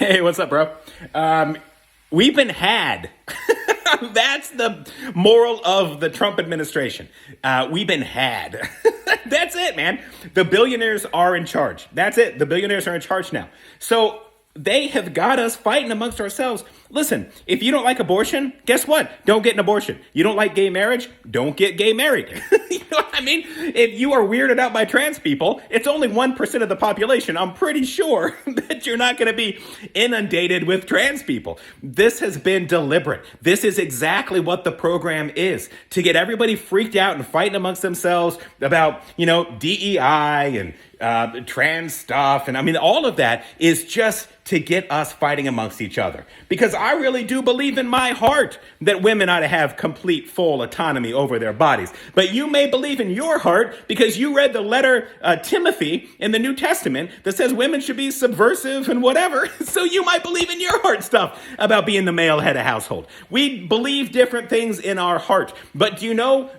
Hey, what's up, bro? We've been had. That's the moral of the Trump administration. We've been had. That's it, man. The billionaires are in charge. That's it. The billionaires are in charge now. So they have got us fighting amongst ourselves. Listen, if you don't like abortion, guess what? Don't get an abortion. You don't like gay marriage? Don't get gay married. You know what I mean? If you are weirded out by trans people, it's only 1% of the population. I'm pretty sure that you're not going to be inundated with trans people. This has been deliberate. This is exactly what the program is, to get everybody freaked out and fighting amongst themselves about, DEI and trans stuff. And I mean, all of that is just to get us fighting amongst each other. Because I really do believe in my heart that women ought to have complete, full autonomy over their bodies. But you may believe in your heart because you read the letter Timothy in the New Testament that says women should be subversive and whatever. So you might believe in your heart stuff about being the male head of household. We believe different things in our heart. But do you know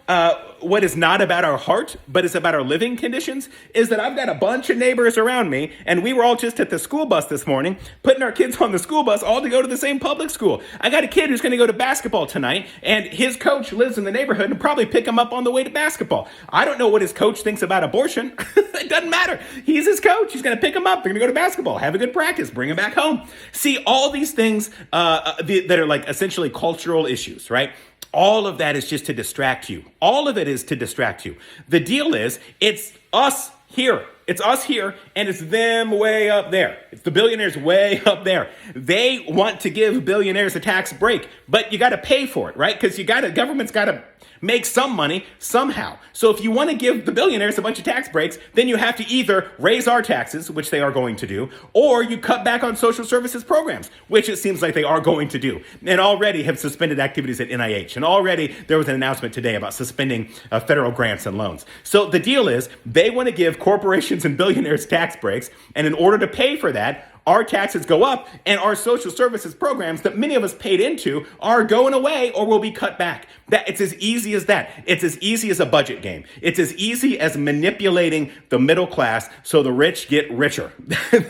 what is not about our heart, but is about our living conditions? Is that I've got a bunch of neighbors around me, and we were all just at the school bus this morning, putting our kids on the school bus all to go to the same public school. I got a kid who's going to go to basketball tonight, and his coach lives in the neighborhood and probably pick him up on the way to basketball. I don't know what his coach thinks about abortion. It doesn't matter. He's his coach. He's going to pick him up. They're going to go to basketball, have a good practice, bring him back home. See, all these things that are like essentially cultural issues, right? All of that is just to distract you. All of it is to distract you. The deal is, it's us here. It's us here, and it's them way up there. It's the billionaires way up there. They want to give billionaires a tax break, but you got to pay for it, right? Because government's got to make some money somehow. So if you want to give the billionaires a bunch of tax breaks, then you have to either raise our taxes, which they are going to do, or you cut back on social services programs, which it seems like they are going to do, and already have suspended activities at NIH. And already there was an announcement today about suspending federal grants and loans. So the deal is they want to give corporations and billionaires tax breaks, and in order to pay for that, our taxes go up, and our social services programs that many of us paid into are going away or will be cut back. It's as easy as that. It's as easy as a budget game. It's as easy as manipulating the middle class so the rich get richer.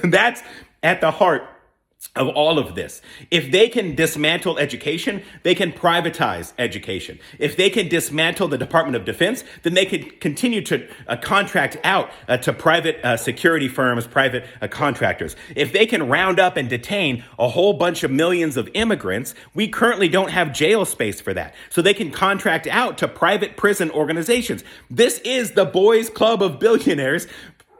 That's at the heart of all of this. If they can dismantle education, they can privatize education. If they can dismantle the Department of Defense, then they can continue to contract out to private security firms, private contractors. If they can round up and detain a whole bunch of millions of immigrants, we currently don't have jail space for that. So they can contract out to private prison organizations. This is the boys' club of billionaires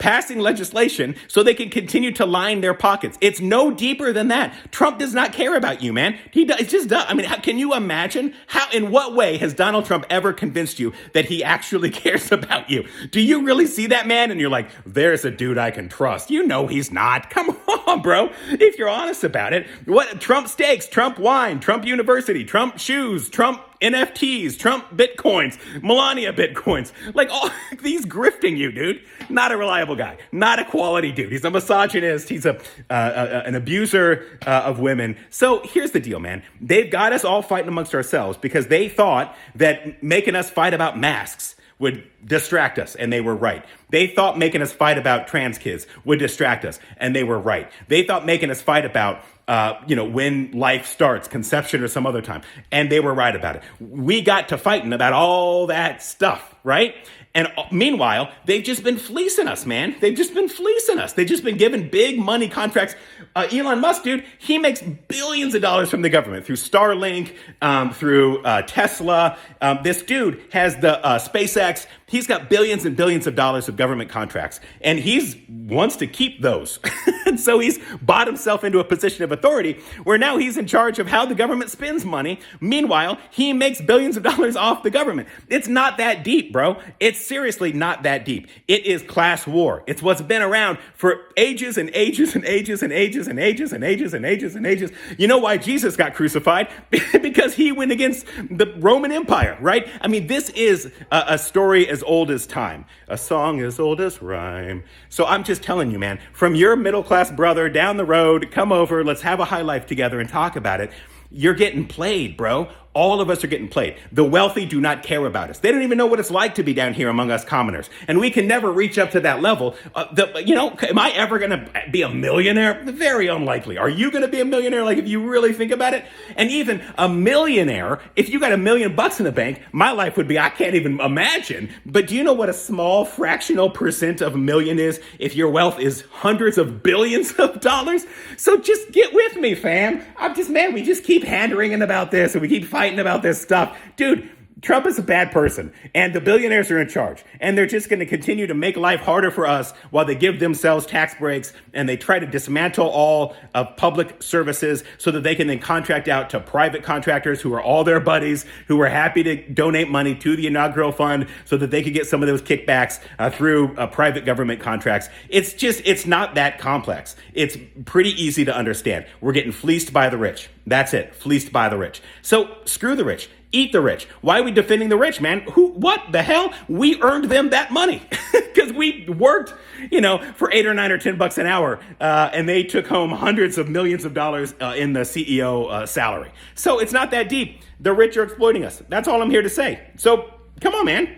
passing legislation so they can continue to line their pockets. It's no deeper than that. Trump does not care about you, man. It's just done. I mean, can you imagine in what way has Donald Trump ever convinced you that he actually cares about you? Do you really see that man? And you're like, there's a dude I can trust. You know he's not. Come on, bro. If you're honest about it, what Trump steaks, Trump wine, Trump University, Trump shoes, Trump NFTs, Trump Bitcoins, Melania Bitcoins, like all these grifting you, dude. Not a reliable guy, not a quality dude. He's a misogynist. He's an abuser of women. So here's the deal, man. They've got us all fighting amongst ourselves because they thought that making us fight about masks would distract us, and they were right. They thought making us fight about trans kids would distract us, and they were right. They thought making us fight about when life starts, conception or some other time, and they were right about it. We got to fighting about all that stuff, right? And meanwhile, they've just been fleecing us, man. They've just been fleecing us. They've just been giving big money contracts. Elon Musk, dude, he makes billions of dollars from the government through Starlink, through Tesla. This dude has the SpaceX. He's got billions and billions of dollars of government contracts, and he wants to keep those. And so he's bought himself into a position of authority where now he's in charge of how the government spends money. Meanwhile, he makes billions of dollars off the government. It's not that deep, bro. It's seriously not that deep. It is class war. It's what's been around for ages and ages and ages and ages and ages and ages and ages and ages. You know why Jesus got crucified? Because he went against the Roman Empire, right? I mean, this is a story as old as time, a song as old as rhyme. So I'm just telling you, man, from your middle class brother down the road, come over, let's have a high life together and talk about it. You're getting played, bro. All of us are getting played. The wealthy do not care about us. They don't even know what it's like to be down here among us commoners. And we can never reach up to that level. Am I ever going to be a millionaire? Very unlikely. Are you going to be a millionaire? Like, if you really think about it? And even a millionaire, if you got $1 million in the bank, my life would be, I can't even imagine. But do you know what a small fractional percent of a million is if your wealth is hundreds of billions of dollars? So just get with me, fam. We just keep hand-wringing about this and we keep fighting about this stuff. Dude, Trump is a bad person, and the billionaires are in charge, and they're just going to continue to make life harder for us while they give themselves tax breaks, and they try to dismantle all of public services so that they can then contract out to private contractors who are all their buddies, who are happy to donate money to the inaugural fund so that they could get some of those kickbacks through private government contracts. It's not that complex. It's pretty easy to understand. We're getting fleeced by the rich. That's it, fleeced by the rich. So screw the rich. Eat the rich. Why are we defending the rich, man? What the hell? We earned them that money because we worked, for $8 or $9 or $10 an hour, and they took home hundreds of millions of dollars in the CEO salary. So it's not that deep. The rich are exploiting us. That's all I'm here to say. So come on, man.